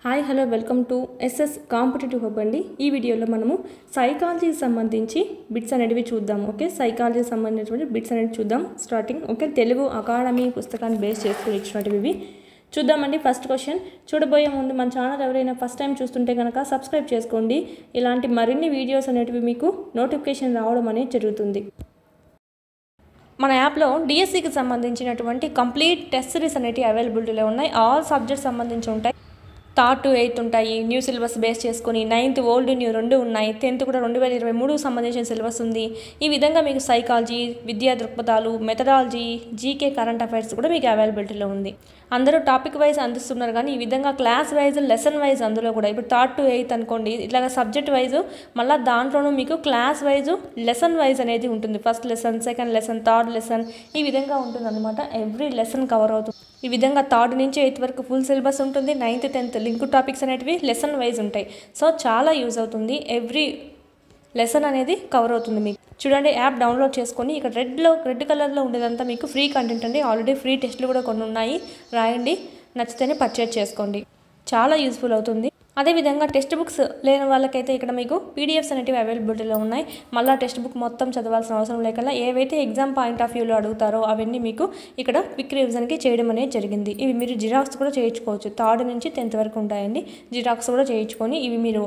Hi hello welcome to SS competitive hub అండి. ఈ వీడియోలో మనము సైకాలజీకి సంబంధించి బిట్స్ అనేటివి చూద్దాం. ఓకే, సైకాలజీకి సంబంధించినటువంటి బిట్స్ అనేవి చూద్దాం. స్టార్టింగ్ ఓకే, తెలుగు అకాడమీ పుస్తకాన్ని బేస్ చేసుకుని ఇచ్చినటువంటివి చూద్దామండి. ఫస్ట్ క్వశ్చన్ చూడబోయే ముందు మన ఛానల్ ఎవరైనా ఫస్ట్ టైం చూస్తుంటే కనుక సబ్స్క్రైబ్ చేసుకోండి. ఇలాంటి మరిన్ని వీడియోస్ అనేటివి మీకు నోటిఫికేషన్ రావడం అనేది జరుగుతుంది. మన యాప్లో డిఎస్సికి సంబంధించినటువంటి కంప్లీట్ టెస్ట్ సిరీస్ అనేటివి అవైలబిలిటీలో ఉన్నాయి. ఆల్ సబ్జెక్ట్స్ సంబంధించి ఉంటాయి. థర్డ్ టు 8th ఉంటాయి. న్యూ సిలబస్ బేస్ చేసుకుని 9th ఓల్డ్ న్యూ రెండు ఉన్నాయి. 10th కూడా 2023 సంబంధించిన సిలబస్ ఉంది. ఈ విధంగా మీకు సైకాలజీ, విద్యా దృక్పథాలు, మెథడాలజీ, జీకే, కరెంట్ అఫైర్స్ కూడా మీకు అవైలబిలిటీలో ఉంది. అందరూ టాపిక్ వైజ్ అందిస్తున్నారు, కానీ ఈ విధంగా క్లాస్ వైజ్, లెసన్ వైజ్ అందులో కూడా ఇప్పుడు థర్డ్ టు 8th అనుకోండి, ఇట్లాగా సబ్జెక్ట్ వైజ్ మళ్ళీ దాంట్లోనూ మీకు క్లాస్ వైజ్, లెసన్ వైజ్ అనేది ఉంటుంది. First lesson, second lesson, third lesson ఈ విధంగా ఉంటుంది అనమాట. ఎవ్రీ లెసన్ కవర్ అవుతుంది. ఈ విధంగా 3rd నుంచి 8th వరకు ఫుల్ సిలబస్ ఉంటుంది. 9th 10th లింక్ టాపిక్స్ అనేటివి లెసన్ వైజ్ ఉంటాయి. సో చాలా యూజ్ అవుతుంది. ఎవ్రీ లెసన్ అనేది కవర్ అవుతుంది. మీకు చూడండి, యాప్ డౌన్లోడ్ చేసుకొని ఇక్కడ రెడ్ కలర్లో ఉండేదంతా మీకు ఫ్రీ కంటెంట్ అండి. ఆల్రెడీ ఫ్రీ టెస్ట్లు కూడా కొన్ని ఉన్నాయి. రాయండి, నచ్చితేనే పర్చేజ్ చేసుకోండి. చాలా యూస్ఫుల్ అవుతుంది. అదేవిధంగా టెక్స్ట్ బుక్స్ లేని వాళ్ళకైతే ఇక్కడ మీకు పీడిఎఫ్స్ అనేటివి అవైలబిలిటీలో ఉన్నాయి. మళ్ళీ టెక్స్ట్ బుక్ మొత్తం చదవాల్సిన అవసరం లేకుండా ఏవైతే ఎగ్జామ్ పాయింట్ ఆఫ్ వ్యూలో అడుగుతారో అవన్నీ మీకు ఇక్కడ క్విక్ రివిజన్కి చేయడం అనేది జరిగింది. ఇవి మీరు జిరాక్స్ కూడా చేయించుకోవచ్చు. 3rd నుంచి 10th వరకు ఉంటాయండి. జిరాక్స్ కూడా చేయించుకొని ఇవి మీరు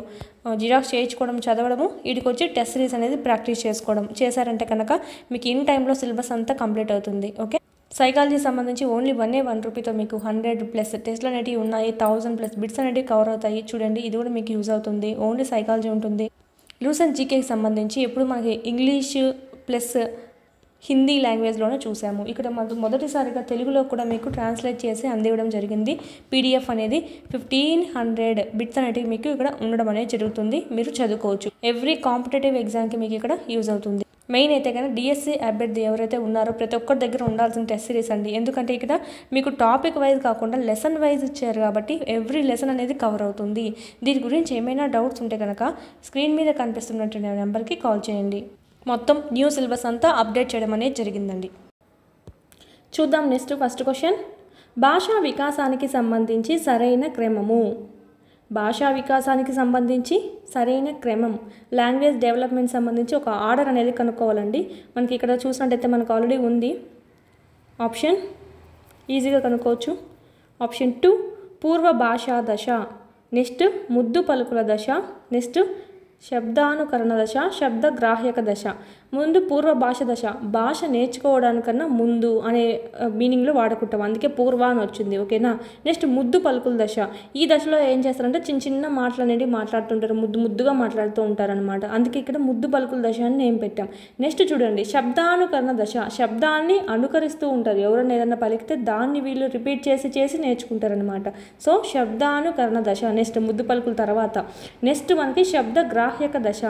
జిరాక్స్ చేయించుకోవడం, చదవడము, వీటికి వచ్చి టెస్ట్ సిరీస్ అనేది ప్రాక్టీస్ చేసుకోవడం చేశారంటే కనుక మీకు ఇన్ టైంలో సిలబస్ అంతా కంప్లీట్ అవుతుంది. ఓకే, సైకాలజీ సంబంధించి ఓన్లీ 1 రూపీతో మీకు 100+ టెస్ట్లు అనేవి ఉన్నాయి. 1000+ బిట్స్ అనేవి కవర్ అవుతాయి. చూడండి, ఇది కూడా మీకు యూజ్ అవుతుంది. ఓన్లీ సైకాలజీ ఉంటుంది. లూసెంట్ జీకేకి సంబంధించి ఎప్పుడు మనకి ఇంగ్లీష్ ప్లస్ హిందీ లాంగ్వేజ్లోనే చూసాము. ఇక్కడ మొదటిసారిగా తెలుగులో కూడా మీకు ట్రాన్స్లేట్ చేసి అందివ్వడం జరిగింది. పీడిఎఫ్ అనేది 1500 బిట్స్ అనేవి మీకు ఇక్కడ ఉండడం అనేది జరుగుతుంది. మీరు చదువుకోవచ్చు. ఎవ్రీ కాంపిటేటివ్ ఎగ్జామ్కి మీకు ఇక్కడ యూజ్ అవుతుంది. మెయిన్ అయితే కానీ డిఎస్సి అభ్యర్థి ఎవరైతే ఉన్నారో ప్రతి ఒక్కరి దగ్గర ఉండాల్సిన టెస్ట్ సిరీస్ అండి. ఎందుకంటే ఇక్కడ మీకు టాపిక్ వైజ్ కాకుండా లెసన్ వైజ్ ఇచ్చారు కాబట్టి ఎవ్రీ లెసన్ అనేది కవర్ అవుతుంది. దీని గురించి ఏమైనా డౌట్స్ ఉంటే కనుక స్క్రీన్ మీద కనిపిస్తున్నటువంటి నెంబర్కి కాల్ చేయండి. మొత్తం న్యూ సిలబస్ అంతా అప్డేట్ చేయడం అనేది జరిగిందండి. చూద్దాం నెక్స్ట్ ఫస్ట్ క్వశ్చన్. భాషా వికాసానికి సంబంధించి సరైన క్రమము. భాషా వికాసానికి సంబంధించి సరైన క్రమం, లాంగ్వేజ్ డెవలప్మెంట్ సంబంధించి ఒక ఆర్డర్ అనేది కనుక్కోవాలండి. మనకి ఇక్కడ చూసినట్టయితే మనకు ఆల్రెడీ ఉంది. ఆప్షన్ ఈజీగా కనుక్కోవచ్చు. ఆప్షన్ 2 పూర్వ భాషా దశ, నెక్స్ట్ ముద్దు పలుకుల దశ, నెక్స్ట్ శబ్దానుకరణ దశ, శబ్దగ్రాహ్యక దశ. ముందు పూర్వ భాష దశ, భాష నేర్చుకోవడానికన్నా ముందు అనే మీనింగ్లో వాడుకుంటాం, అందుకే పూర్వ అని వచ్చింది. ఓకేనా. నెక్స్ట్ ముద్దు పలుకుల దశ. ఈ దశలో ఏం చేస్తారంటే చిన్న మాటలు అనేవి మాట్లాడుతుంటారు, ముద్దుగా మాట్లాడుతూ ఉంటారనమాట. అందుకే ఇక్కడ ముద్దు పలుకుల దశ అని నేమ్ పెట్టాం. నెక్స్ట్ చూడండి, శబ్దానుకరణ దశ, శబ్దాన్ని అనుకరిస్తూ ఉంటారు. ఎవరైనా ఏదైనా పలికితే దాన్ని వీళ్ళు రిపీట్ చేసి నేర్చుకుంటారనమాట. సో శబ్దానుకరణ దశ నెక్స్ట్ ముద్దు పలుకుల తర్వాత. నెక్స్ట్ మనకి శబ్దగ్రాహ్యక దశ.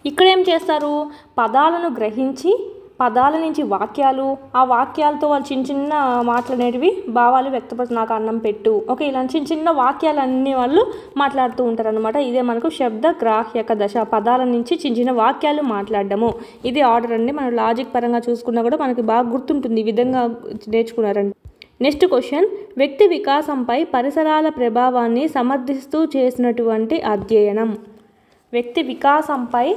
ఇక్కడ ఏం చేస్తారు, పదాలను గ్రహించి పదాల నుంచి వాక్యాలు, ఆ వాక్యాలతో వాళ్ళు చిన్న మాటలు అనేటివి భావాలు వ్యక్తపరుచు, నాకు అన్నం పెట్టు, ఓకే, ఇలాంటి చిన్న వాక్యాలన్నీ వాళ్ళు మాట్లాడుతూ ఉంటారు అనమాట. ఇదే మనకు శబ్దగ్రాహ్యక దశ, పదాల నుంచి చిన్న వాక్యాలు మాట్లాడడము. ఇది ఆర్డర్ అండి. మనం లాజిక్ పరంగా చూసుకున్నా కూడా మనకి బాగా గుర్తుంటుంది, ఈ విధంగా నేర్చుకున్నారండి. Next question. వ్యక్తి వికాసంపై పరిసరాల ప్రభావాన్ని సమర్థిస్తూ చేసినటువంటి అధ్యయనం. వ్యక్తి వికాసంపై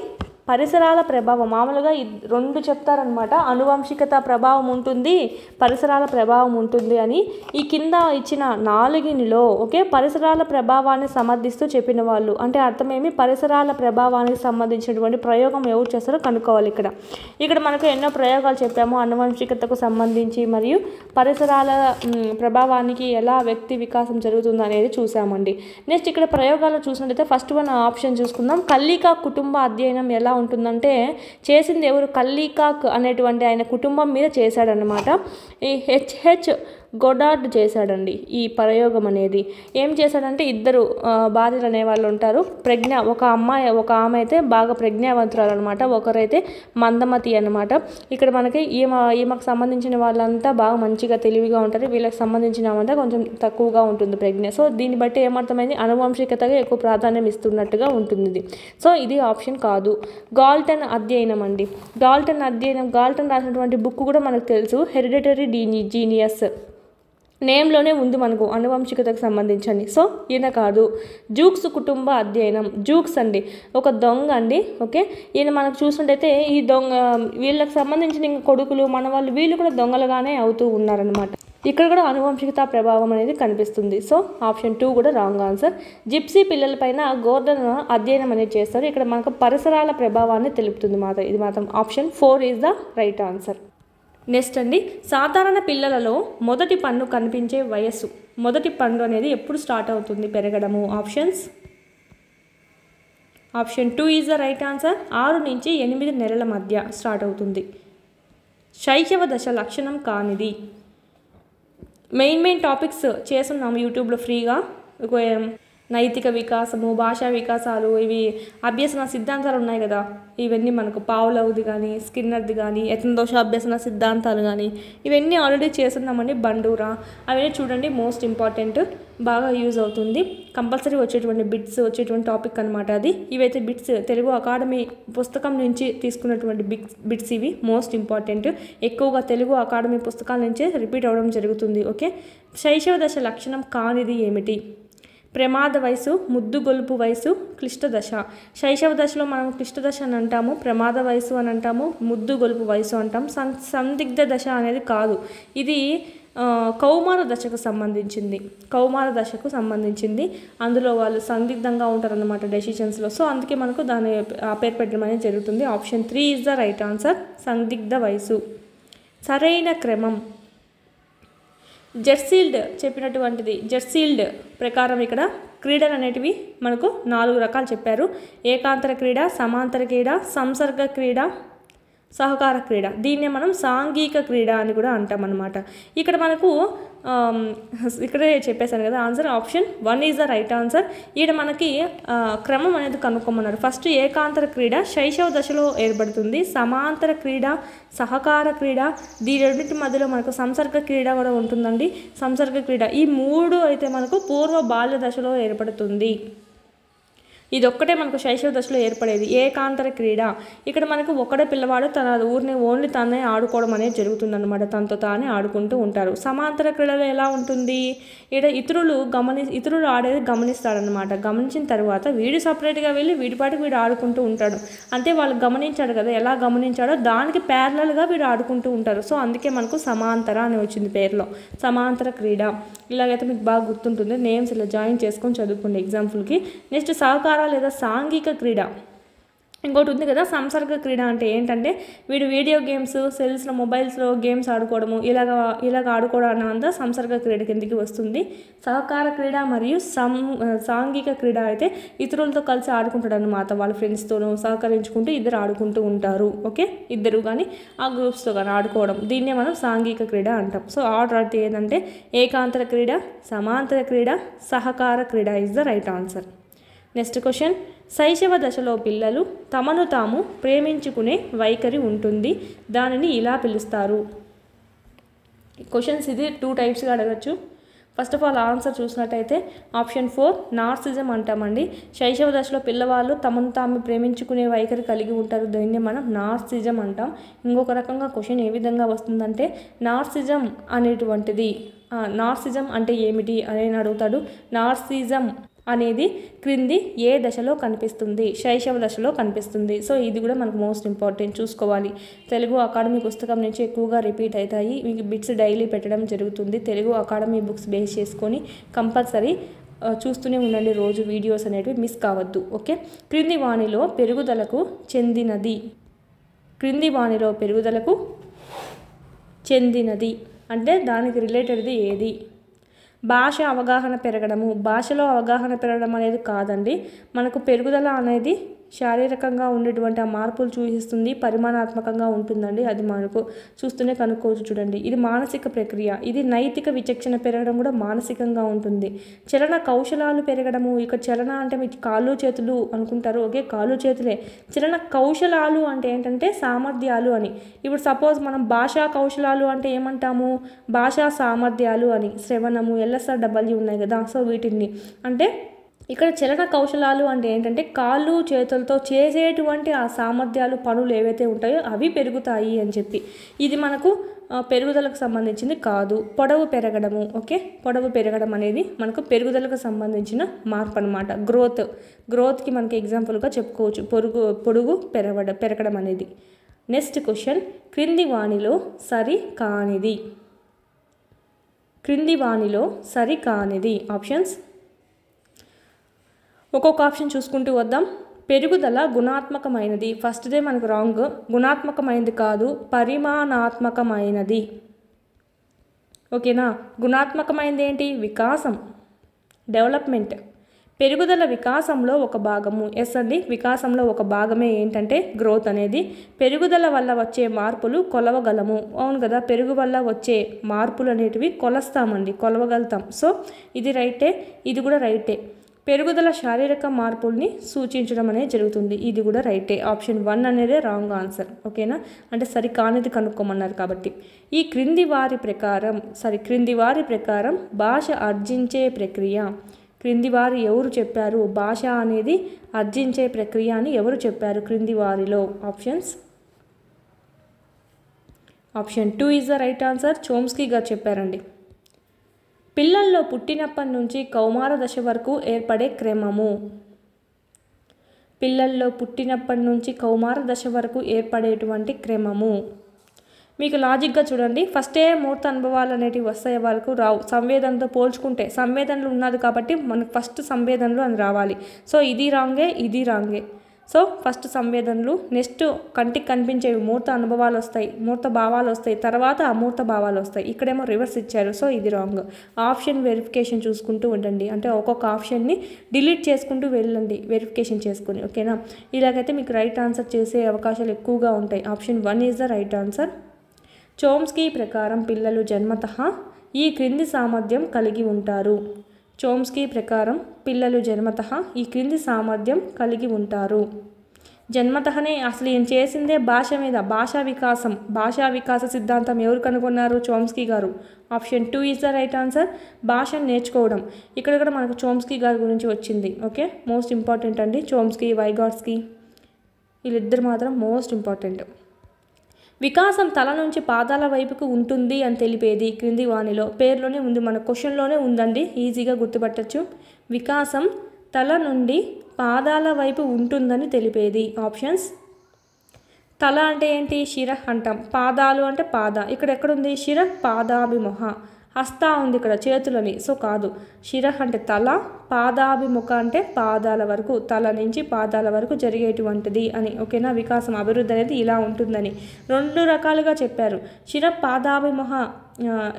పరిసరాల ప్రభావం, మామూలుగా 2 చెప్తారనమాట. అనువంశికత ప్రభావం ఉంటుంది, పరిసరాల ప్రభావం ఉంటుంది అని. ఈ కింద ఇచ్చిన 4లో ఓకే పరిసరాల ప్రభావాన్ని సమర్థిస్తూ చెప్పిన వాళ్ళు అంటే అర్థమేమి, పరిసరాల ప్రభావానికి సంబంధించినటువంటి ప్రయోగం ఎవరు చేస్తారో కనుక్కోవాలి. ఇక్కడ మనకు ఎన్నో ప్రయోగాలు చెప్పాము అనువంశికతకు సంబంధించి, మరియు పరిసరాల ప్రభావానికి ఎలా వ్యక్తి వికాసం జరుగుతుంది అనేది చూసామండి. నెక్స్ట్ ఇక్కడ ప్రయోగాలు చూసినట్లయితే ఫస్ట్ వన్ ఆప్షన్ చూసుకుందాం. కల్లికా కుటుంబ అధ్యయనం ఎలా ఉంటుందంటే చేసింది ఎవరు, కల్లికాక్ అనేటువంటి ఆయన కుటుంబం మీద చేశాడనమాట. ఈ హెచ్ గొడార్డ్ చేశాడండి ఈ ప్రయోగం అనేది. ఏం చేశాడంటే 2 భార్యలు అనేవాళ్ళు ఉంటారు. ఒక ఆమె అయితే బాగా ప్రజ్ఞావంతురాలు అనమాట, ఒకరైతే మందమతి అనమాట. ఇక్కడ మనకి ఈమెకు సంబంధించిన వాళ్ళంతా బాగా మంచిగా తెలివిగా ఉంటారు, వీళ్ళకి సంబంధించిన అంతా కొంచెం తక్కువగా ఉంటుంది ప్రజ్ఞ. సో దీన్ని బట్టి ఏమర్థమైంది, అనువంశికతగా ఎక్కువ ప్రాధాన్యం ఇస్తున్నట్టుగా ఉంటుంది. సో ఇది ఆప్షన్ కాదు. గాల్టన్ అధ్యయనం అండి. గాల్టన్ రాసినటువంటి బుక్ కూడా మనకు తెలుసు, హెరిడిటరీ జీనియస్. నేమ్లోనే ఉంది మనకు అనువంశికతకు సంబంధించండి. సో ఈయన కాదు. జూక్స్ కుటుంబ అధ్యయనం. జూక్స్ అండి ఒక దొంగ అండి. ఓకే, ఈయన మనకు చూసినట్టయితే ఈ దొంగ వీళ్ళకి సంబంధించిన ఇంకా కొడుకులు మనవాళ్ళు వీళ్ళు కూడా దొంగలుగానే అవుతూ ఉన్నారనమాట. ఇక్కడ కూడా అనువంశికత ప్రభావం అనేది కనిపిస్తుంది. సో ఆప్షన్ 2 కూడా రాంగ్ ఆన్సర్. జిప్సీ పిల్లలపైన గోర్డన్ అధ్యయనం అనేది చేస్తారు. ఇక్కడ మనకు పరిసరాల ప్రభావాన్ని తెలుపుతుంది మాత్రం. ఇది మాత్రం option 4 is the right answer. Next అండి, సాధారణ పిల్లలలో మొదటి పన్ను కనిపించే వయస్సు. మొదటి పన్ను అనేది ఎప్పుడు స్టార్ట్ అవుతుంది పెరగడము? Option 2 is the right answer. 6 నుంచి 8 నెలల మధ్య స్టార్ట్ అవుతుంది. శైశవ దశ లక్షణం కానిది. మెయిన్ టాపిక్స్ చేస్తున్నాము యూట్యూబ్లో ఫ్రీగా. నైతిక వికాసము, భాషా వికాసాలు, ఇవి అభ్యసన సిద్ధాంతాలు ఉన్నాయి కదా, ఇవన్నీ మనకు పావులవుది కానీ స్కిన్నర్ది కానీ యత్నదోష అభ్యసన సిద్ధాంతాలు కానీ ఇవన్నీ ఆల్రెడీ చేస్తున్నామండి. బండూరా అవన్నీ చూడండి, మోస్ట్ ఇంపార్టెంట్, బాగా యూజ్ అవుతుంది. కంపల్సరీ వచ్చేటువంటి బిట్స్ వచ్చేటువంటి టాపిక్ అనమాట అది. ఇవైతే బిట్స్ తెలుగు అకాడమీ పుస్తకం నుంచి తీసుకున్నటువంటి బిట్స్ ఇవి మోస్ట్ ఇంపార్టెంట్. ఎక్కువగా తెలుగు అకాడమీ పుస్తకాల నుంచే రిపీట్ అవ్వడం జరుగుతుంది. ఓకే, శైశవ దశ లక్షణం కానిది ఏమిటి? ప్రమాద వయసు, ముద్దు గొలుపు వయసు, క్లిష్ట దశ. శైశవ దశలో మనం క్లిష్ట దశ అని అంటాము, ప్రమాద వయసు అని అంటాము, ముద్దు గొలుపు వయసు అంటాం. సందిగ్ధ దశ అనేది కాదు, ఇది కౌమార దశకు సంబంధించింది. అందులో వాళ్ళు సందిగ్ధంగా ఉంటారన్నమాట డెసిషన్స్లో. సో అందుకే మనకు దాని పేరు పెట్టడం అనేది జరుగుతుంది. Option 3 is the right answer. సందిగ్ధ వయసు. సరైన క్రమం. జెర్సీల్డ్ చెప్పినటువంటిది. జెర్సీల్డ్ ప్రకారం ఇక్కడ క్రీడలు అనేటివి మనకు 4 రకాలు చెప్పారు. ఏకాంతర క్రీడ, సమాంతర క్రీడ, సంసర్గ క్రీడ, సహకార క్రీడ. దీన్నే మనం సాంఘిక క్రీడ అని కూడా అంటాం అన్నమాట. ఇక్కడ మనకు ఇక్కడే చెప్పేశాను కదా answer. Option 1 is the right answer. ఈడ మనకి క్రమం అనేది కనుక్కోమన్నారు. ఫస్ట్ ఏకాంతర క్రీడ శైశవ దశలో ఏర్పడుతుంది. సమాంతర క్రీడ, సహకార క్రీడ, దీని రెండింటి మధ్యలో మనకు సంసర్గ క్రీడ కూడా ఉంటుందండి. సంసర్గ క్రీడ ఈ 3 అయితే మనకు పూర్వ బాల్య దశలో ఏర్పడుతుంది. ఇది ఒక్కటే మనకు శైశవ దశలో ఏర్పడేది ఏకాంతర క్రీడ. ఇక్కడ మనకు ఒకడే పిల్లవాడు తన ఊరిని ఓన్లీ తనే ఆడుకోవడం అనేది జరుగుతుందన్నమాట. తనతో తానే ఆడుకుంటూ ఉంటారు. సమాంతర క్రీడలో ఎలా ఉంటుంది? ఇక్కడ ఇతరులు ఆడేది గమనిస్తాడనమాట. గమనించిన తర్వాత వీడు సపరేట్గా వెళ్ళి వీడిపాటికి వీడు ఆడుకుంటూ ఉంటాడు. అంటే వాళ్ళు గమనించాడు కదా, ఎలా గమనించాడో దానికి ప్యారలల్గా వీడు ఆడుకుంటూ ఉంటారు. సో అందుకే మనకు సమాంతర అని వచ్చింది పేరులో, సమాంతర క్రీడ. ఇలాగైతే మీకు బాగా గుర్తుంటుంది. నేమ్స్ ఇలా జాయిన్ చేసుకొని చదువుకోండి ఎగ్జాంపుల్కి. నెక్స్ట్ సహకార లేదా సాంఘిక క్రీడ. ఇంకోటి ఉంది కదా సంసర్గ క్రీడ అంటే ఏంటంటే వీడు వీడియో గేమ్స్, సెల్స్లో మొబైల్స్లో గేమ్స్ ఆడుకోవడము, ఇలాగ ఆడుకోవడం అంతా సంసర్గ క్రీడ కిందకి వస్తుంది. సహకార క్రీడ మరియు సాంఘిక క్రీడ అయితే ఇతరులతో కలిసి ఆడుకుంటాడు అనమాట. వాళ్ళ ఫ్రెండ్స్తోనూ సహకరించుకుంటూ ఇద్దరు ఆడుకుంటూ ఉంటారు. ఓకే, ఇద్దరు కానీ ఆ గ్రూప్స్తో కానీ ఆడుకోవడం, దీన్నే మనం సాంఘిక క్రీడ అంటాం. సో ఆర్డర్ అంటే ఏంటంటే ఏకాంతర క్రీడ, సమాంతర క్రీడ, సహకార క్రీడ is the right answer. Next question. శైశవ దశలో పిల్లలు తమను తాము ప్రేమించుకునే వైఖరి ఉంటుంది. దానిని ఇలా పిలుస్తారు. క్వశ్చన్స్ ఇది 2 టైప్స్గా అడగచ్చు. ఫస్ట్ ఆఫ్ ఆల్ ఆన్సర్ చూసినట్టయితే ఆప్షన్ 4 నార్సిజం అంటామండి. శైశవ దశలో పిల్లవాళ్ళు తమను తాము ప్రేమించుకునే వైఖరి కలిగి ఉంటారు. దీన్ని మనం నార్సిజం అంటాం. ఇంకొక రకంగా క్వశ్చన్ ఏ విధంగా వస్తుందంటే నార్సిజం అనేటువంటిది నార్సిజం అంటే ఏమిటి అని అడుగుతాడు. నార్సిజం అనేది క్రింది ఏ దశలో కనిపిస్తుంది? శైశవ దశలో కనిపిస్తుంది. సో ఇది కూడా మనకు మోస్ట్ ఇంపార్టెంట్ చూసుకోవాలి. తెలుగు అకాడమీ పుస్తకం నుంచి ఎక్కువగా రిపీట్ అవుతాయి. మీకు బిట్స్ డైలీ పెట్టడం జరుగుతుంది. తెలుగు అకాడమీ బుక్స్ బేస్ చేసుకొని కంపల్సరీ చూస్తూనే ఉండండి. రోజు వీడియోస్ అనేవి మిస్ కావద్దు. ఓకే, క్రింది వాణిలో పెరుగుదలకు చెందినది అంటే దానికి రిలేటెడ్ది ఏది? భాష అవగాహన పెరగడము. భాషలో అవగాహన పెరగడం అనేది కాదండి, మనకు పెరుగుదల అనేది శారీరకంగా ఉండేటువంటి ఆ మార్పులు చూపిస్తుంది, పరిమాణాత్మకంగా ఉంటుందండి. అది మనకు చూస్తూనే కనుక్కోవచ్చు. చూడండి, ఇది మానసిక ప్రక్రియ. ఇది నైతిక విచక్షణ పెరగడం కూడా మానసికంగా ఉంటుంది. చలన కౌశలాలు పెరగడము. ఇక చలన అంటే మీకు కాళ్ళు చేతులు అనుకుంటారు. ఓకే, కాళ్ళు చేతులే. చలన కౌశలాలు అంటే ఏంటంటే సామర్థ్యాలు అని. ఇప్పుడు సపోజ్ మనం భాషా కౌశలాలు అంటే ఏమంటాము? భాషా సామర్థ్యాలు అని. శ్రవణము, LSRW ఉన్నాయి కదా, సో వీటిని అంటే ఇక్కడ చలన కౌశలాలు అంటే ఏంటంటే కాళ్ళు చేతులతో చేసేటువంటి ఆ సామర్థ్యాలు పనులు ఏవైతే ఉంటాయో అవి పెరుగుతాయి అని చెప్పి. ఇది మనకు పెరుగుదలకు సంబంధించింది కాదు. పొడవు పెరగడము, ఓకే, పొడవు పెరగడం అనేది మనకు పెరుగుదలకు సంబంధించిన మార్పు అనమాట. గ్రోత్కి మనకి ఎగ్జాంపుల్గా చెప్పుకోవచ్చు పొడుగు పెరగడం అనేది. నెక్స్ట్ క్వశ్చన్, క్రింది వాణిలో సరి కానిది. క్రింది వాణిలో సరి కానిది ఆప్షన్స్. ఒక్కొక్క ఆప్షన్ చూసుకుంటూ వద్దాం. పెరుగుదల గుణాత్మకమైనది, ఫస్ట్దే మనకు రాంగ్. గుణాత్మకమైనది కాదు, పరిమాణాత్మకమైనది. ఓకేనా. గుణాత్మకమైనది ఏంటి? వికాసం, డెవలప్మెంట్. పెరుగుదల వికాసంలో ఒక భాగము. ఎస్ అండి, వికాసంలో ఒక భాగమే ఏంటంటే గ్రోత్ అనేది. పెరుగుదల వల్ల వచ్చే మార్పులు కొలవగలము. అవును కదా, పెరుగు వల్ల వచ్చే మార్పులు అనేటివి కొలవగలుగుతాం. సో ఇది రైటే, ఇది కూడా రైటే. పెరుగుదల శారీరక మార్పుల్ని సూచించడం అనేది జరుగుతుంది. ఇది కూడా రైటే. ఆప్షన్ 1 అనేదే రాంగ్ ఆన్సర్. ఓకేనా, అంటే సరి కానిది కనుక్కోమన్నారు కాబట్టి. ఈ క్రింది వారి ప్రకారం భాష ఆర్జించే ప్రక్రియ. క్రింది వారు ఎవరు చెప్పారు? భాష అనేది ఆర్జించే ప్రక్రియ అని ఎవరు చెప్పారు క్రింది వారిలో? Options. Option 2 is the right answer. Chomsky గారు చెప్పారండి. పిల్లల్లో పుట్టినప్పటి నుంచి కౌమార దశ వరకు ఏర్పడే క్రమము. పిల్లల్లో పుట్టినప్పటి నుంచి కౌమార దశ వరకు ఏర్పడేటువంటి క్రమము. మీకు లాజిక్గా చూడండి, ఫస్టే మూర్త అనుభవాలు అనేటివి వస్తాయి, వాళ్ళకు రావు. సంవేదనతో పోల్చుకుంటే సంవేదనలు ఉన్నది కాబట్టి మనకు ఫస్ట్ సంవేదనలు అని రావాలి. సో ఇది రాంగే. సో ఫస్ట్ సంవేదనలు, నెక్స్ట్ కంటికి కనిపించేవి మూర్త అనుభవాలు వస్తాయి, మూర్త భావాలు వస్తాయి, తర్వాత అమూర్త భావాలు వస్తాయి. ఇక్కడేమో రివర్స్ ఇచ్చారు. సో ఇది రాంగ్. ఆప్షన్ వెరిఫికేషన్ చూసుకుంటూ ఉండండి, అంటే ఒక్కొక్క ఆప్షన్ని డిలీట్ చేసుకుంటూ వెళ్ళండి వెరిఫికేషన్ చేసుకుని. ఓకేనా, ఇలాగైతే మీకు రైట్ ఆన్సర్ చేసే అవకాశాలు ఎక్కువగా ఉంటాయి. Option 1 is the right answer. Chomsky ప్రకారం పిల్లలు జన్మతః ఈ క్రింది సామర్థ్యం కలిగి ఉంటారు. చోమ్స్కీ ప్రకారం పిల్లలు జన్మతః ఈ క్రింది సామర్థ్యం కలిగి ఉంటారు. జన్మతఃనే అసలు ఏం చేసిందే భాష మీద, భాషా వికాస సిద్ధాంతం ఎవరు కనుగొన్నారు? చోమ్స్కీ గారు. Option 2 is the right answer. భాషను నేర్చుకోవడం, ఇక్కడ కూడా మనకు చోమ్స్కీ గారి గురించి వచ్చింది. ఓకే, మోస్ట్ ఇంపార్టెంట్ అండి. చోమ్స్కీ, వైగాట్స్కీ వీళ్ళిద్దరు మాత్రం మోస్ట్ ఇంపార్టెంట్. వికాసం తల నుంచి పాదాల వైపుకు ఉంటుంది అని తెలిపేది క్రింది వాణిలో. పేరులోనే ఉంది, మన క్వశ్చన్లోనే ఉందండి, ఈజీగా గుర్తుపట్టచ్చు. వికాసం తల నుండి పాదాల వైపు ఉంటుందని తెలిపేది. ఆప్షన్స్. తల అంటే ఏంటి? శిర అంటాం. పాదాలు అంటే ఇక్కడ ఎక్కడుంది? శిర పాదాభిముఖ. హస్త ఉంది ఇక్కడ చేతులని, సో కాదు. శిర అంటే తల, పాదాభిముఖ అంటే పాదాల వరకు, తల నుంచి పాదాల వరకు జరిగేటువంటిది అని. ఓకేనా, వికాసం అభివృద్ధి అనేది ఇలా ఉంటుందని 2 రకాలుగా చెప్పారు. శిర పాదాభిముఖ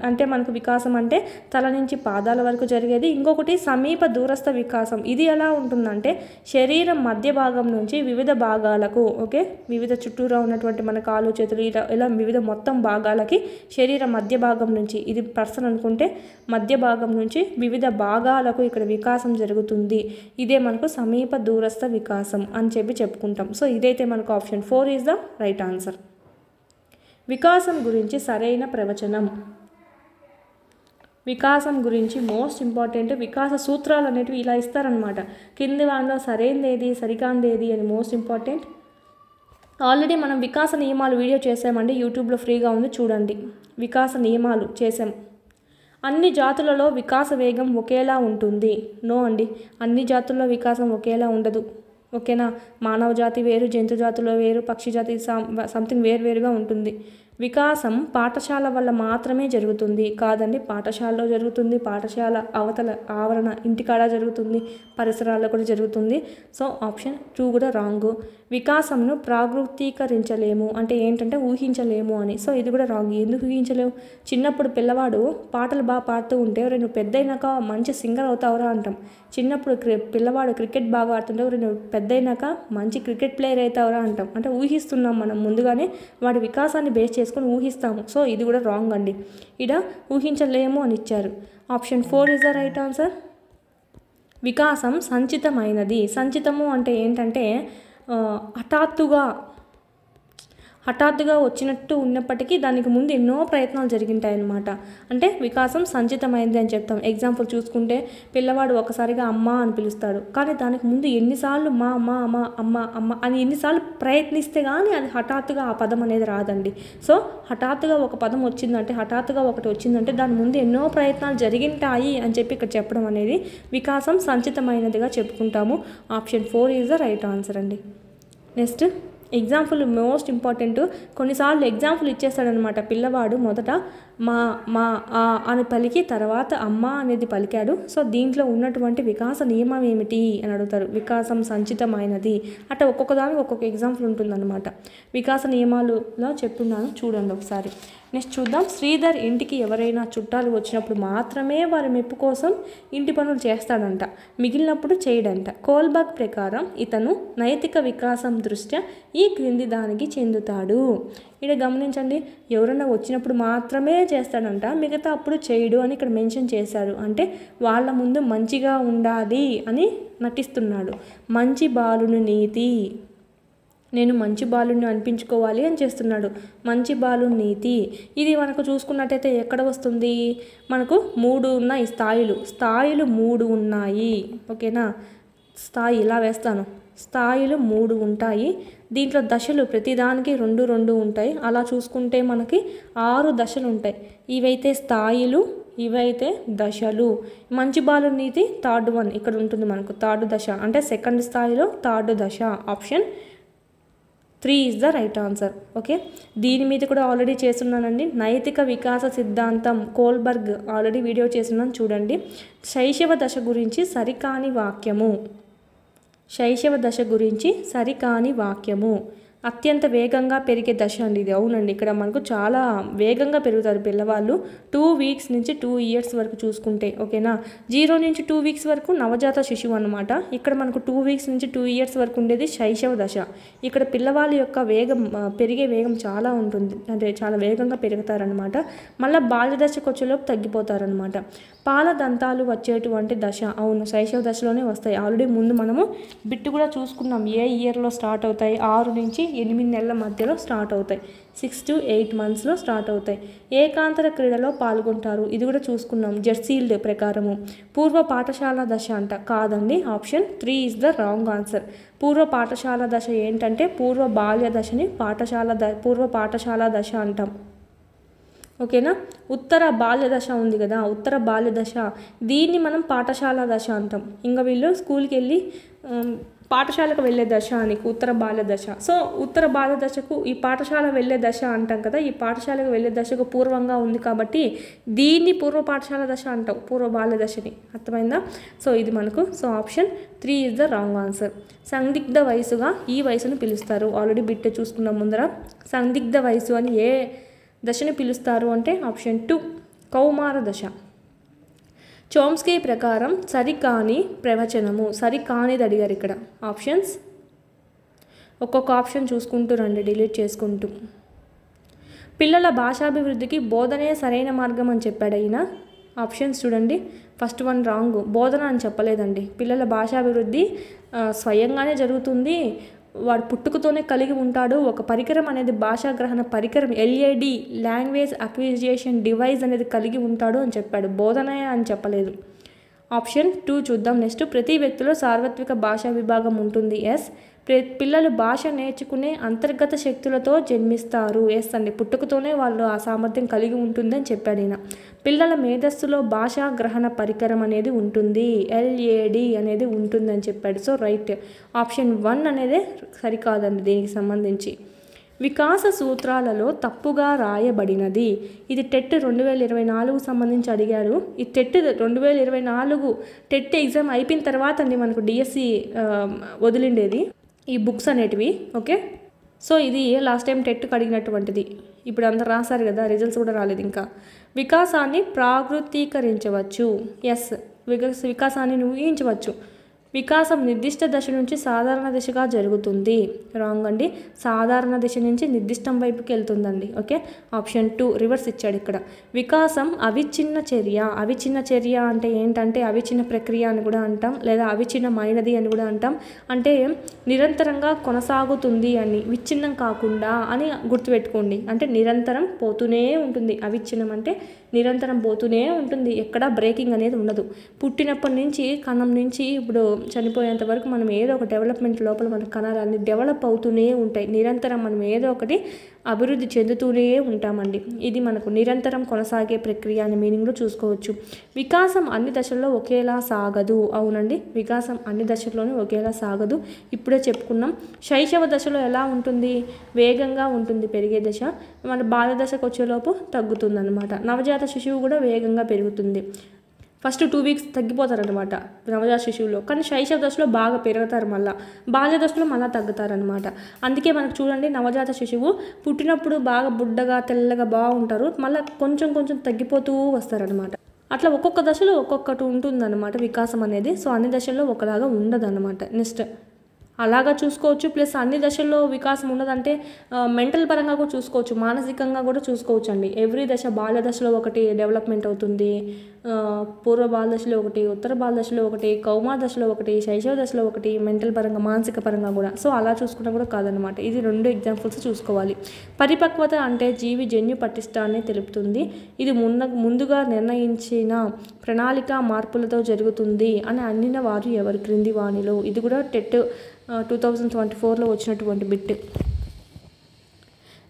అంటే మనకు వికాసం అంటే తల నుంచి పాదాల వరకు జరిగేది. ఇంకొకటి సమీప దూరస్థ వికాసం. ఇది ఎలా ఉంటుందంటే శరీరం మధ్య భాగం నుంచి వివిధ భాగాలకు, ఓకే, వివిధ చుట్టూరా ఉన్నటువంటి మన కాలు చేతులు ఇలా వివిధ మొత్తం భాగాలకి శరీరం మధ్య భాగం నుంచి, ఇది పర్సన్ అనుకుంటే మధ్య భాగం నుంచి వివిధ భాగాలకు ఇక్కడ వికాసం జరుగుతుంది. ఇదే మనకు సమీప దూరస్థ వికాసం అని చెప్పుకుంటాం. సో ఇదైతే మనకు option 4 is the right answer. వికాసం గురించి సరైన ప్రవచనం. వికాసం గురించి మోస్ట్ ఇంపార్టెంట్ వికాస సూత్రాలు అనేటివి ఇలా ఇస్తారనమాట. కింది వాటిలో సరైనదేది సరికాందేది అని మోస్ట్ ఇంపార్టెంట్. ఆల్రెడీ మనం వికాస నియమాలు వీడియో చేసామండి, యూట్యూబ్లో ఫ్రీగా ఉంది చూడండి. వికాస నియమాలు చేసాం. అన్ని జాతులలో వికాస వేగం ఒకేలా ఉంటుంది. నో అండి, అన్ని జాతుల్లో వికాసం ఒకేలా ఉండదు. ఓకేనా, మానవ జాతి వేరు, జంతు జాతిలో వేరు, పక్షి జాతి సంథింగ్ వేరుగా ఉంటుంది. వికాసం పాఠశాల వల్ల మాత్రమే జరుగుతుంది కాదండి, పాఠశాలలో జరుగుతుంది, పాఠశాల అవతల ఆవరణ ఇంటికాడ జరుగుతుంది, పరిసరాల్లో కూడా జరుగుతుంది. సో ఆప్షన్ 2 కూడా రాంగ్. వికాసంను ప్రాగృతీకరించలేము అంటే ఏంటంటే ఊహించలేము అని. సో ఇది కూడా రాంగ్. ఎందుకు ఊహించలేము? చిన్నప్పుడు పిల్లవాడు పాటలు బాగా పాడుతూ ఉంటే నువ్వు పెద్ద అయినాక మంచి సింగర్ అవుతావురా అంటాం. చిన్నప్పుడు పిల్లవాడు క్రికెట్ బాగా ఆడుతుంటే నువ్వు పెద్ద అయినాక మంచి క్రికెట్ ప్లేయర్ అవుతావురా అంటాం. అంటే ఊహిస్తున్నాం మనం ముందుగానే, వాడి వికాసాన్ని బేస్ చేసుకొని ఊహిస్తాము. సో ఇది కూడా రాంగ్ అండి, ఇక్కడ ఊహించలేము అని ఇచ్చారు. Option 4 is the right answer. వికాసం సంచితమైనది. సంచితము అంటే ఏంటంటే హఠాత్తుగా వచ్చినట్టు ఉన్నప్పటికీ దానికి ముందు ఎన్నో ప్రయత్నాలు జరిగింటాయన్నమాట. అంటే వికాసం సంచితమైంది అని చెప్తాం. ఎగ్జాంపుల్ చూసుకుంటే పిల్లవాడు ఒకసారిగా అమ్మ అని పిలుస్తాడు, కానీ దానికి ముందు ఎన్నిసార్లు మా మా మా అమ్మ అమ్మ అని ఎన్నిసార్లు ప్రయత్నిస్తే కానీ అది హఠాత్తుగా ఆ పదం అనేది రాదండి. సో హఠాత్తుగా ఒక పదం వచ్చిందంటే, హఠాత్తుగా ఒకటి వచ్చిందంటే దాని ముందు ఎన్నో ప్రయత్నాలు జరిగింటాయి అని చెప్పి ఇక్కడ చెప్పడం అనేది వికాసం సంచితమైనదిగా చెప్పుకుంటాము. Option 4 is the right answer అండి. Next example most important. కొన్నిసార్లు ఎగ్జాంపుల్ ఇచ్చేస్తాడనమాట. పిల్లవాడు మొదట మా మా ఆ అని పలికి తర్వాత అమ్మ అనేది పలికాడు. సో దీంట్లో ఉన్నటువంటి వికాస నియమం ఏమిటి అని అడుగుతారు. వికాసం సంచితమైనది అట్లా ఒక్కొక్క దానికి ఒక్కొక్క ఎగ్జాంపుల్ ఉంటుందన్నమాట. వికాస నియమాలులో చెప్తున్నాను, చూడండి ఒకసారి. నెక్స్ట్ చూద్దాం. శ్రీధర్ ఇంటికి ఎవరైనా చుట్టాలు వచ్చినప్పుడు మాత్రమే వారి మెప్పు కోసం ఇంటి పనులు చేస్తాడంట, మిగిలినప్పుడు చేయడంట. కోల్బర్గ్ ప్రకారం ఇతను నైతిక వికాసం దృష్ట్యా ఈ క్రింది దానికి చెందుతాడు. ఇక్కడ గమనించండి, ఎవరైనా వచ్చినప్పుడు మాత్రమే చేస్తాడంట, మిగతా అప్పుడు చేయడు అని ఇక్కడ మెన్షన్ చేశారు. అంటే వాళ్ళ ముందు మంచిగా ఉండాలి అని నటిస్తున్నాడు. మంచి బాలుని నీతి, నేను మంచి బాలుని అనిపించుకోవాలి అని చేస్తున్నాడు. మంచి బాలుని నీతి ఇది మనకు చూసుకున్నట్టయితే ఎక్కడ వస్తుంది? మనకు 3 ఉన్నాయి స్థాయిలు 3 ఉన్నాయి. ఓకేనా, స్థాయి ఇలా వేస్తాను. స్థాయిలు 3 ఉంటాయి. దీంట్లో దశలు ప్రతిదానికి 2 ఉంటాయి. అలా చూసుకుంటే మనకి 6 దశలు ఉంటాయి. ఇవైతే స్థాయిలు, ఇవైతే దశలు. మంచి బాలు నీతి థర్డ్ వన్ ఇక్కడ ఉంటుంది మనకు. థర్డ్ దశ అంటే సెకండ్ స్థాయిలో థర్డ్ దశ. Option 3 is the right answer. Okay, దీని మీద కూడా ఆల్రెడీ చేస్తున్నానండి. నైతిక వికాస సిద్ధాంతం కోల్బర్గ్ ఆల్రెడీ వీడియో చేస్తున్నాను, చూడండి. శైశవ దశ గురించి సరికాని వాక్యము. శైశవ దశ గురించి సరికాని వాక్యము. అత్యంత వేగంగా పెరిగే దశ అండి ఇది. అవునండి, ఇక్కడ మనకు చాలా వేగంగా పెరుగుతారు పిల్లవాళ్ళు. 2 వీక్స్ నుంచి 2 ఇయర్స్ వరకు చూసుకుంటే. ఓకేనా, 0 నుంచి 2 వీక్స్ వరకు నవజాత శిశువు అనమాట. ఇక్కడ మనకు 2 వీక్స్ నుంచి 2 ఇయర్స్ వరకు ఉండేది శైశవ దశ. ఇక్కడ పిల్లవాళ్ళ యొక్క వేగం పెరిగే వేగం చాలా ఉంటుంది, అంటే చాలా వేగంగా పెరుగుతారనమాట. మళ్ళీ బాల్య దశకు వచ్చేలోపు తగ్గిపోతారనమాట. పాల దంతాలు వచ్చేటువంటి దశ, అవును శైశవ దశలోనే వస్తాయి. ఆల్రెడీ ముందు మనము బిట్టు కూడా చూసుకున్నాం, ఏ ఇయర్లో స్టార్ట్ అవుతాయి. 6 నుంచి 8 నెలల మధ్యలో స్టార్ట్ అవుతాయి. 6 to 8 మంత్స్లో స్టార్ట్ అవుతాయి. ఏకాంతర క్రీడలో పాల్గొంటారు, ఇది కూడా చూసుకున్నాం జెర్సీల్డ్ ప్రకారము. పూర్వ పాఠశాల దశ అంట, కాదండి. Option 3 is the wrong answer. పూర్వ పాఠశాల దశ ఏంటంటే పూర్వ బాల్య దశని పూర్వ పాఠశాల దశ అంటాం. ఓకేనా, ఉత్తర బాల్య దశ ఉంది కదా, ఉత్తర బాల్య దశ, దీన్ని మనం పాఠశాల దశ అంటాం. ఇంకా వీళ్ళు స్కూల్కి వెళ్ళి పాఠశాలకు వెళ్ళే దశ అని ఉత్తర బాల్య దశ. సో ఉత్తర బాల్య దశకు ఈ పాఠశాల వెళ్ళే దశ అంటాం కదా, ఈ పాఠశాలకు వెళ్ళే దశకు పూర్వంగా ఉంది కాబట్టి దీన్ని పూర్వ పాఠశాల దశ అంటాం, పూర్వ బాల్య దశని. అర్థమైందా? సో ఇది మనకు, so option 3 is the wrong answer. సందిగ్ధ వయసుగా ఈ వయసును పిలుస్తారు. ఆల్రెడీ బిట్టే చూసుకున్నాం ముందర. సందిగ్ధ వయసు అని ఏ దశని పిలుస్తారు అంటే ఆప్షన్ 2 కౌమార దశ. చోమ్స్కీ ప్రకారం సరికాని ప్రవచనము, సరికానిది అడిగారు ఇక్కడ. ఆప్షన్స్ ఒక్కొక్క ఆప్షన్ చూసుకుంటూ రండి, డిలీట్ చేసుకుంటూ. పిల్లల భాషాభివృద్ధికి బోధనే సరైన మార్గం అని చెప్పాడు అయిన. ఆప్షన్స్ చూడండి. ఫస్ట్ వన్ రాంగ్, బోధన అని చెప్పలేదండి. పిల్లల భాషాభివృద్ధి స్వయంగానే జరుగుతుంది, వాడు పుట్టుకతోనే కలిగి ఉంటాడు. ఒక పరికరం అనేది భాషా గ్రహణ పరికరం, LAD లాంగ్వేజ్ అక్విజిషన్ డివైస్ అనేది కలిగి ఉంటాడు అని చెప్పాడు, బోధన అని చెప్పలేదు. ఆప్షన్ 2 చూద్దాం. నెక్స్ట్, ప్రతి వ్యక్తిలో సార్వత్రిక భాషా విభాగం ఉంటుంది. ఎస్. పిల్లలు భాష నేర్చుకునే అంతర్గత శక్తులతో జన్మిస్తారు. ఎస్ అండి, పుట్టుకతోనే వాళ్ళు ఆ సామర్థ్యం కలిగి ఉంటుందని చెప్పాడు ఈయన. పిల్లల మేధస్సులో భాషా గ్రహణ పరికరం అనేది ఉంటుంది, LAD అనేది ఉంటుందని చెప్పాడు. సో రైట్, ఆప్షన్ 1 అనేది సరికాదండి దీనికి సంబంధించి. వికాస సూత్రాలలో తప్పుగా రాయబడినది. ఇది టెట్ 2024 సంబంధించి అడిగారు. ఈ టెట్ 2024 టెట్ ఎగ్జామ్ అయిపోయిన తర్వాత అండి మనకు DSC వదిలిండేది ఈ బుక్స్ అనేటివి. ఓకే, సో ఇది లాస్ట్ టైం టెట్కి అడిగినటువంటిది. ఇప్పుడు అందరు రాశారు కదా, రిజల్ట్స్ కూడా రాలేదు ఇంకా. వికాసాన్ని ప్రాకృతీకరించవచ్చు. ఎస్, వికాసాన్ని ఊహించవచ్చు. వికాసం నిర్దిష్ట దశ నుంచి సాధారణ దిశగా జరుగుతుంది. రాంగ్ అండి. సాధారణ దిశ నుంచి నిర్దిష్టం వైపుకి వెళ్తుందండి. ఓకే, ఆప్షన్ 2 రివర్స్ ఇచ్చాడు ఇక్కడ. వికాసం అవిచ్ఛిన్న చర్య. అవిచ్ఛిన్న చర్య అంటే ఏంటంటే అవిచ్ఛిన్న ప్రక్రియ అని కూడా అంటాం, లేదా అవిచ్ఛిన్నమైనది అని కూడా అంటాం. అంటే నిరంతరంగా కొనసాగుతుంది అని, విచ్ఛిన్నం కాకుండా అని గుర్తుపెట్టుకోండి. అంటే నిరంతరం పోతూనే ఉంటుంది. అవిచ్ఛిన్నం అంటే నిరంతరం పోతూనే ఉంటుంది, ఎక్కడ బ్రేకింగ్ అనేది ఉండదు. పుట్టినప్పటి నుంచి కణం నుంచి ఇప్పుడు చనిపోయేంత వరకు మనం ఏదో ఒక డెవలప్మెంట్ లోపల మన కణాలన్నీ డెవలప్ అవుతూనే ఉంటాయి. నిరంతరం మనం ఏదో ఒకటి అభివృద్ధి చెందుతూనే ఉంటామండి. ఇది మనకు నిరంతరం కొనసాగే ప్రక్రియ అనే మీనింగ్లో చూసుకోవచ్చు. వికాసం అన్ని దశల్లో ఒకేలా సాగదు. అవునండి, వికాసం అన్ని దశల్లోనూ ఒకేలా సాగదు. ఇప్పుడే చెప్పుకున్నాం. శైశవ దశలో ఎలా ఉంటుంది? వేగంగా ఉంటుంది పెరిగే దశ. మన బాల్య దశకు వచ్చేలోపు తగ్గుతుంది అనమాట. నవజాత శిశువు కూడా వేగంగా పెరుగుతుంది. ఫస్ట్ 2 వీక్స్ తగ్గిపోతారనమాట నవజాత శిశువులో, కానీ శైశవ దశలో బాగా పెరుగుతారు, మళ్ళీ బాల్య దశలో మళ్ళీ తగ్గుతారనమాట. అందుకే మనకు చూడండి, నవజాత శిశువు పుట్టినప్పుడు బాగా బుడ్డగా తెల్లగా బాగుంటారు, మళ్ళీ కొంచెం కొంచెం తగ్గిపోతూ వస్తారనమాట. అట్లా ఒక్కొక్క దశలో ఒక్కొక్కటి ఉంటుందన్నమాట వికాసం అనేది. సో అన్ని దశల్లో ఒకలాగా ఉండదన్నమాట. నెక్స్ట్ అలాగా చూసుకోవచ్చు. ప్లస్ అన్ని దశల్లో వికాసం ఉండదంటే మెంటల్ పరంగా కూడా చూసుకోవచ్చు, మానసికంగా కూడా చూసుకోవచ్చు అండి. ఎవ్రీ దశ, బాల్య దశలో ఒకటి డెవలప్మెంట్ అవుతుంది, పూర్వ బాల దశలో ఒకటి, ఉత్తర బాల దశలో ఒకటి, కౌమార దశలో ఒకటి, శైశవ దశలో ఒకటి, మెంటల్ పరంగా మానసిక పరంగా కూడా. సో అలా చూసుకున్నా కూడా కాదనమాట. ఇది 2 ఎగ్జాంపుల్స్ చూసుకోవాలి. పరిపక్వత అంటే జీవి జన్యు పటిష్టాన్ని తెలుపుతుంది. ఇది ముందుగా నిర్ణయించిన ప్రణాళిక మార్పులతో జరుగుతుంది అని అన్నిన వారు ఎవరు క్రింది వాణిలో. ఇది కూడా టెట్ 2024లో వచ్చినటువంటి బిట్.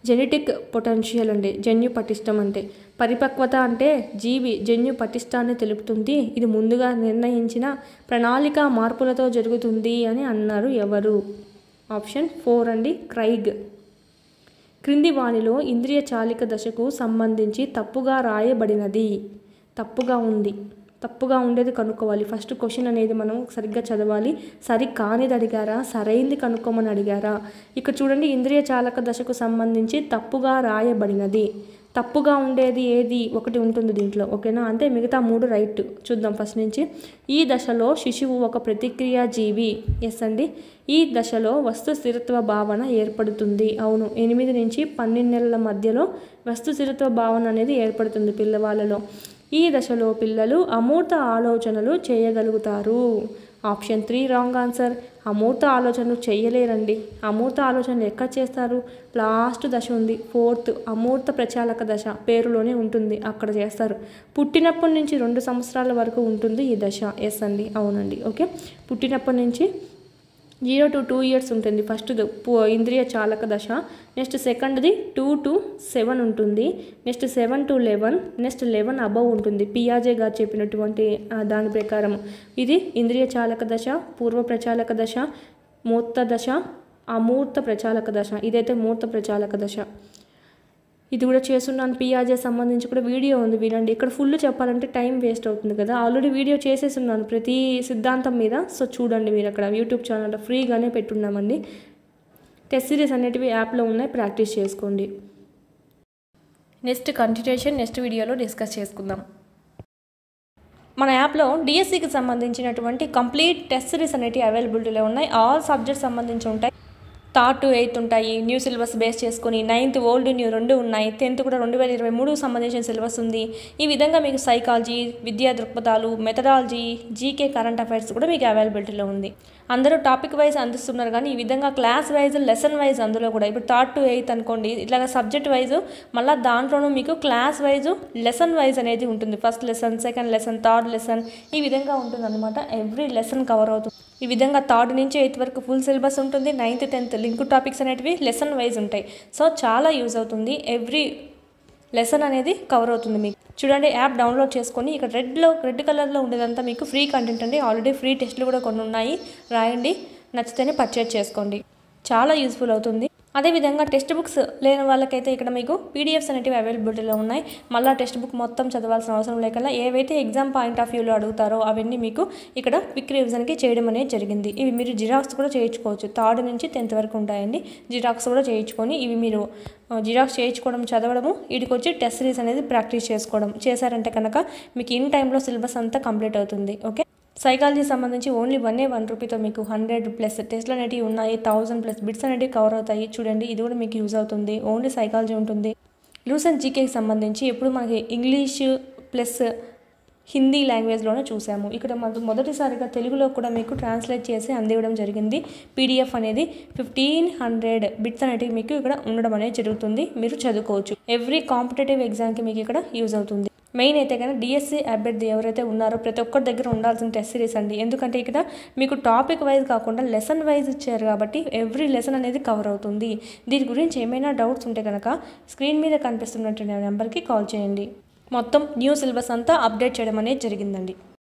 జెనెటిక్ పొటెన్షియల్ అంటే జన్యు పటిష్టం అంటే, పరిపక్వత అంటే జీవి జన్యు పటిష్టాన్ని తెలుపుతుంది, ఇది ముందుగా నిర్ణయించిన ప్రణాళిక మార్పులతో జరుగుతుంది అని అన్నారు ఎవరు? ఆప్షన్ 4 అండి, క్రైగ్. క్రింది వానిలో ఇంద్రియ చాలిక దశకు సంబంధించి తప్పుగా రాయబడినది. తప్పుగా ఉంది, తప్పుగా ఉండేది కనుక్కోవాలి. ఫస్ట్ క్వశ్చన్ అనేది మనం సరిగ్గా చదవాలి. సరి కానిది అడిగారా, సరైంది కనుక్కోమని అడిగారా? ఇక్కడ చూడండి, ఇంద్రియ చాలక దశకు సంబంధించి తప్పుగా రాయబడినది. తప్పుగా ఉండేది ఏది? ఒకటి ఉంటుంది దీంట్లో. ఓకేనా, అంటే మిగతా 3 రైట్. చూద్దాం ఫస్ట్ నుంచి. ఈ దశలో శిశువు ఒక ప్రతిక్రియ జీవి. ఎస్ అండి. ఈ దశలో వస్తు స్థిరత్వ భావన ఏర్పడుతుంది. అవును, 8 నుంచి 12 నెలల మధ్యలో వస్తు స్థిరత్వ భావన అనేది ఏర్పడుతుంది పిల్లవాళ్ళలో. ఈ దశలో పిల్లలు అమూర్త ఆలోచనలు చేయగలుగుతారు. Option 3 wrong answer. అమూర్త ఆలోచనలు చేయలేరండి. అమూర్త ఆలోచనలు ఎక్కడ చేస్తారు? లాస్ట్ దశ ఉంది, 4th అమూర్త ప్రచాలక దశ, పేరులోనే ఉంటుంది, అక్కడ చేస్తారు. పుట్టినప్పటి నుంచి 2 సంవత్సరాల వరకు ఉంటుంది ఈ దశ. ఎస్ అండి, అవునండి. ఓకే, పుట్టినప్పటి నుంచి 0 to 2 years ఉంటుంది ఫస్ట్ ఇంద్రియ చాలక దశ. నెక్స్ట్ సెకండ్ది 2 to 7 ఉంటుంది. నెక్స్ట్ 7 to 11, నెక్స్ట్ 11 అబవ్ ఉంటుంది. పియాజే గారు చెప్పినటువంటి దాని ప్రకారం ఇది ఇంద్రియ చాలక దశ, పూర్వ ప్రచాలక దశ, మూర్త దశ, అమూర్త ప్రచాలక దశ. ఇదైతే మూర్త ప్రచాలక దశ. ఇది కూడా చేస్తున్నాను, పియాజే సంబంధించి కూడా వీడియో ఉంది, వినండి. ఇక్కడ ఫుల్ చెప్పాలంటే టైం వేస్ట్ అవుతుంది కదా, ఆల్రెడీ వీడియో చేసేస్తున్నాను ప్రతి సిద్ధాంతం మీద. సో చూడండి, మీరు అక్కడ యూట్యూబ్ ఛానల్లో ఫ్రీగానే పెట్టున్నామండి. టెస్ట్ సిరీస్ అనేటివి యాప్లో ఉన్నాయి, ప్రాక్టీస్ చేసుకోండి. నెక్స్ట్ కంటిన్యూషన్ నెక్స్ట్ వీడియోలో డిస్కస్ చేసుకుందాం. మన యాప్లో డిఎస్సికి సంబంధించినటువంటి కంప్లీట్ టెస్ట్ సిరీస్ అనేటివి అవైలబిలిటీలో ఉన్నాయి. ఆల్ సబ్జెక్ట్స్ సంబంధించి ఉంటాయి. 3rd to 8th ఉంటాయి. న్యూ సిలబస్ బేస్ చేసుకొని 9th ఓల్డ్ న్యూ 2 ఉన్నాయి. 10th కూడా 2023 సంబంధించిన సిలబస్ ఉంది. ఈ విధంగా మీకు సైకాలజీ, విద్యా దృక్పథాలు, మెథడాలజీ, జీకే, కరెంట్ అఫైర్స్ కూడా మీకు అవైలబిలిటీలో ఉంది. అందరూ టాపిక్ వైజ్ అందిస్తున్నారు, కానీ ఈ విధంగా క్లాస్ వైజ్, లెసన్ వైజ్ అందులో కూడా ఇప్పుడు 3rd to 8th అనుకోండి, ఇట్లాగా సబ్జెక్ట్ వైజ్, మళ్ళీ దాంట్లోనూ మీకు క్లాస్ వైజ్, లెసన్ వైజ్ అనేది ఉంటుంది. First lesson, second lesson, third lesson, ఈ విధంగా ఉంటుంది అనమాట. ఎవ్రీ లెసన్ కవర్ అవుతుంది. ఈ విధంగా 3rd నుంచి 8th వరకు ఫుల్ సిలబస్ ఉంటుంది. 9th, 10th లింక్ టాపిక్స్ అనేటివి లెసన్ వైజ్ ఉంటాయి. సో చాలా యూజ్ అవుతుంది. ఎవ్రీ లెసన్ అనేది కవర్ అవుతుంది మీకు. చూడండి, యాప్ డౌన్లోడ్ చేసుకొని ఇక్కడ రెడ్ కలర్లో ఉండేదంతా మీకు ఫ్రీ కంటెంట్ అండి. ఆల్రెడీ ఫ్రీ టెస్ట్లు కూడా కొన్ని ఉన్నాయి, రాయండి, నచ్చితేనే పర్చేజ్ చేసుకోండి. చాలా యూస్ఫుల్ అవుతుంది. అదేవిధంగా టెక్స్ట్ బుక్స్ లేని వాళ్ళకైతే ఇక్కడ మీకు పీడిఎఫ్స్ అనేటివి అవైలబిలిటీలో ఉన్నాయి. మళ్ళీ టెక్స్ట్ బుక్ మొత్తం చదవాల్సిన అవసరం లేకుండా ఏవైతే ఎగ్జామ్ పాయింట్ ఆఫ్ వ్యూలో అడుగుతారో అవన్నీ మీకు ఇక్కడ క్విక్ రివిజన్కి చేయడం అనేది జరిగింది. ఇవి మీరు జిరాక్స్ కూడా చేయించుకోవచ్చు. 3rd నుంచి 10th వరకు ఉంటాయండి. జిరాక్స్ కూడా చేయించుకొని ఇవి మీరు జిరాక్స్ చేయించుకోవడం, చదవడము, వీటికి వచ్చి టెస్ట్ సిరీస్ అనేది ప్రాక్టీస్ చేసుకోవడం చేశారంటే కనుక మీకు ఇన్ టైంలో సిలబస్ అంతా కంప్లీట్ అవుతుంది. ఓకే, సైకాలజీ సంబంధించి ఓన్లీ 1 రూపీతో మీకు 100+ టెస్ట్లు అనేటివి ఉన్నాయి. 1000+ బిట్స్ అనేటివి కవర్ అవుతాయి. చూడండి, ఇది కూడా మీకు యూజ్ అవుతుంది. ఓన్లీ సైకాలజీ ఉంటుంది. లూసెంట్ జీకేకి సంబంధించి ఎప్పుడు మనకి ఇంగ్లీష్ ప్లస్ హిందీ లాంగ్వేజ్లోనే చూసాము. ఇక్కడ మనకు మొదటిసారిగా తెలుగులో కూడా మీకు ట్రాన్స్లేట్ చేసి అందివ్వడం జరిగింది. పీడిఎఫ్ అనేది 1500 బిట్స్ అనేటివి మీకు ఇక్కడ ఉండడం అనేది జరుగుతుంది. మీరు చదువుకోవచ్చు. ఎవ్రీ కాంపిటేటివ్ ఎగ్జామ్కి మీకు ఇక్కడ యూజ్ అవుతుంది. మెయిన్ అయితే కనుక డిఎస్సి అభ్యర్థి ఎవరైతే ఉన్నారో ప్రతి ఒక్కరి దగ్గర ఉండాల్సిన టెస్ట్ సిరీస్ అండి. ఎందుకంటే ఇక్కడ మీకు టాపిక్ వైజ్ కాకుండా లెసన్ వైజ్ ఇచ్చారు కాబట్టి ఎవ్రీ లెసన్ అనేది కవర్ అవుతుంది. దీని గురించి ఏమైనా డౌట్స్ ఉంటే కనుక స్క్రీన్ మీద కనిపిస్తున్నటువంటి నెంబర్కి కాల్ చేయండి. మొత్తం న్యూ సిలబస్ అంతా అప్డేట్ చేయడం అనేది జరిగిందండి.